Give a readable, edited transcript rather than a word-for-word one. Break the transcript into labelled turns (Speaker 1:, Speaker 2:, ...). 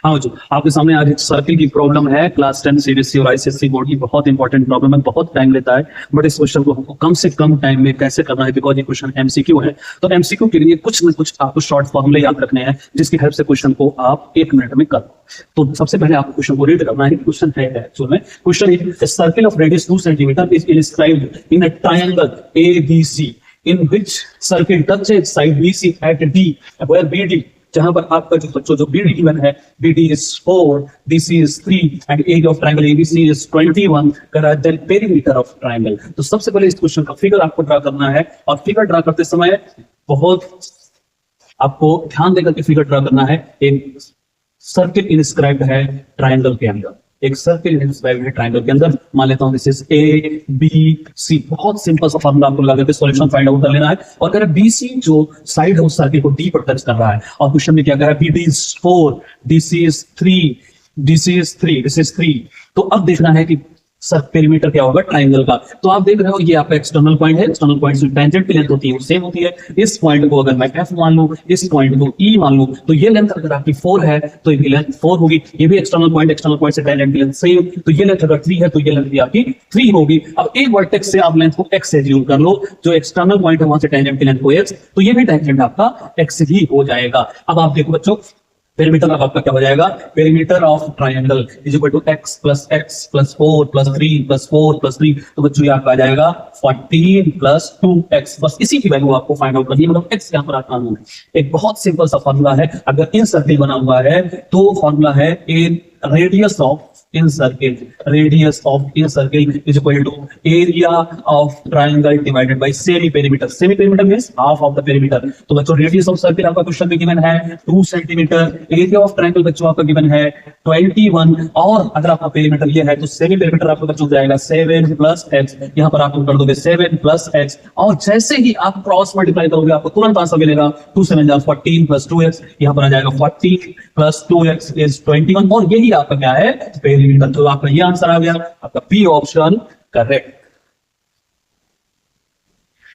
Speaker 1: हाँ जी, आपके सामने आज एक सर्किल की प्रॉब्लम है। क्लास 10 सीबीएसई और आईसीएसई बोर्ड की बहुत इंपॉर्टेंट प्रॉब्लम है, बहुत टाइम लेता है, बट इस क्वेश्चन को हमको कम से कम टाइम में कैसे करना है, बिकॉज ये क्वेश्चन एमसीक्यू है। तो एमसीक्यू के लिए कुछ न कुछ आपको शॉर्ट फॉर्मूले याद रखने हैं, जिसकी हेल्प से क्वेश्चन को आप 1 मिनट में कर दो। तो सबसे पहले आपको क्वेश्चन को रीड करना है। क्वेश्चन है एक्चुअल में, question is circle of radius 2 centimetre is inscribed in a triangle ABC in which circle touches side BC at D, where BD, जहां पर आपका जो बच्चों जो BD गिवन है, BD is 4, BC is 3 and area of triangle ABC is 21, करा then perimeter of triangle. तो सबसे पहले इस क्वेश्चन का फिगर आपको ड्रा करना है, और फिगर ड्रा करते समय बहुत आपको ध्यान देकर के फिगर ड्रा करना है। एक सर्किल इंस्क्राइब्ड है ट्रायंगल के अंदर, एक सर्किल इंस्क्राइब्ड है ट्रायंगल के अंदर। मान लेता हूं दिस इज ABC। बहुत सिंपल सा फार्मूला आपको लगा करके सॉल्यूशन फाइंड आउट कर लेना है। और अगर BC जो साइड है उस सर्किल को D पर टच कर रहा है, और क्वेश्चन में क्या कह रहा है, BD is 4, DC is 3, DC is 3, this is 3। तो अब देखना है कि सर पेरीमीटर क्या होगा ट्रायंगल का। तो आप देख रहे हो ये आपका एक्सटर्नल पॉइंट है, एक्सटर्नल पॉइंट से टेंजेंट की लेंथ होती है वो सेम होती है। इस पॉइंट को अगर मैं F मान लूं, इस पॉइंट को E मान लूं, तो ये लेंथ अगर आपकी 4 है तो ये लेंथ 4 होगी। ये भी एक्सटर्नल पॉइंट से टेंजेंट की लेंथ सेम, तो ये लेंथ अगर 3 है तो ये लेंथ भी आपकी 3 होगी। अब एक वर्टेक्स से आप लेंथ को x से एज्यूम कर लो, जो एक्सटर्नल पॉइंट है वहां से टेंजेंट की लेंथ को x, तो ये भी टेंजेंट आपका x ही हो जाएगा। अब आप देखो बच्चों, पेरीमीटर अब आपका क्या हो जाएगा, perimeter of triangle is equal to x plus 4 plus 3 plus 4 plus 3। तो बच्चों ये आपका आ जाएगा 14 प्लस 2x। बस इसी की वैल्यू आपको फाइंड आउट करनी है, मतलब x यहाँ पर आता है। एक बहुत सिंपल सा फॉर्मूला है। अगर इन सर्किल बना हुआ है तो फॉर्मूला है inradius of incircle, radius of incircle is equal to area of triangle divided by semi perimeter. Semi perimeter means half of the perimeter. तो बच्चों रेडियस ऑफ सर्किल आपका question में given है 2 centimetre, area of triangle बच्चों आपका given है 21, और अगर आपका पेरीमीटर ये है तो सेमी पेरीमीटर आपका बच्चों जाएगा 7 प्लस x। यहां पर आप कर दोगे 7 प्लस x, और जैसे ही आप क्रॉस मल्टीप्लाई करोगे आपको तुरंत आंसर मिलेगा 2 7 जा 14 प्लस 2x। यहां पर आ जाएगा 14 प्लस 2x इज 21, और यही आपका क्या है पेरीमीटर। तो आपका ये आंसर आ गया, आपका बी ऑप्शन करेक्ट।